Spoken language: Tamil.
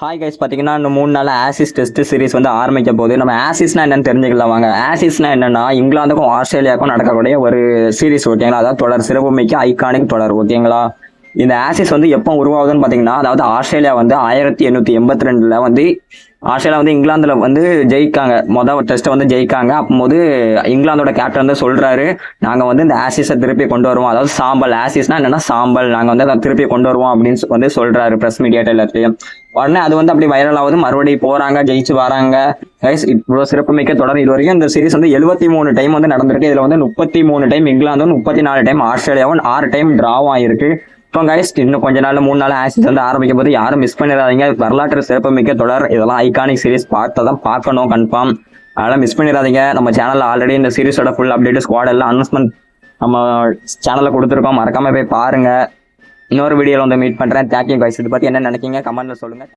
ஹாய் கைஸ், பார்த்தீங்கன்னா இன்னும் 3 நாள் ஆசிஸ் டெஸ்ட் சீரிஸ் வந்து ஆரம்பிக்க போகுது. நம்ம ஆசிஸ்னா என்னன்னு தெரிஞ்சுக்கலாம் வாங்க. ஆசிஸ்னா என்னன்னா இங்கிலாந்துக்கும் ஆஸ்திரேலியாவுக்கும் நடக்கக்கூடிய ஒரு சீரிஸ், ஓகேங்களா? அதாவது தொடர், சிறப்புமிக்க ஐகானிக் தொடர், ஓகேங்களா? இந்த ஆசிஸ் வந்து எப்போ உருவாகுதுன்னு பார்த்தீங்கன்னா, அதாவது ஆஸ்திரேலியா வந்து 1882 வந்து ஆஸ்திரேலியா வந்து இங்கிலாந்துல வந்து ஜெயிக்காங்க. மொதல் டெஸ்ட்டை வந்து ஜெயிக்காங்க. அப்போது இங்கிலாந்தோட கேப்டன் வந்து சொல்றாரு, நாங்கள் வந்து இந்த ஆசிஸை திருப்பி கொண்டு வருவோம். அதாவது சாம்பல், ஆசிஸ்னா என்னன்னா சாம்பல், நாங்கள் வந்து அதை திருப்பி கொண்டு வருவோம் அப்படின்னு வந்து சொல்றாரு பிரஸ் மீடியாட்ட எல்லாத்தையும். உடனே அது வந்து அப்படி வைரல் ஆகுது. மறுபடியும் போறாங்க, ஜெயிச்சு வராங்க. இவ்வளவு சிறப்புமிக்க தொடர். இது வரைக்கும் இந்த சீரிஸ் வந்து 73 டைம் வந்து நடந்திருக்கு. இதுல வந்து 33 டைம் இங்கிலாந்தும், 34 டைம் ஆஸ்திரேலியாவும், 6 டைம் டிராவும் ஆயிருக்கு. இப்போ கைஸ், இன்னும் கொஞ்ச நாள் 3 நாள் ஆசிஸ் வந்து ஆரம்பிக்கும் போது யாரும் மிஸ் பண்ணிடாதீங்க. வரலாற்று சிறப்புமிக்க தொடர், இதெல்லாம் ஐகானிக் சீரிஸ், பார்த்ததான் பார்க்கணும் கன்ஃபார்ம். அதெல்லாம் மிஸ் பண்ணிடாதீங்க. நம்ம சேனல்ல ஆல்ரெடி இந்த சீரிஸோட ஃபுல் அப்டேட், ஸ்குவாட் எல்லாம் அனௌன்ஸ்மெண்ட் நம்ம சேனல்ல கொடுத்துருக்கோம். மறக்காம போய் பாருங்க. இன்னொரு வீடியோல வந்து மீட் பண்றேன். Thank you guys. இதை பத்தி என்ன நினைக்கீங்க கமெண்ட்ல சொல்லுங்க.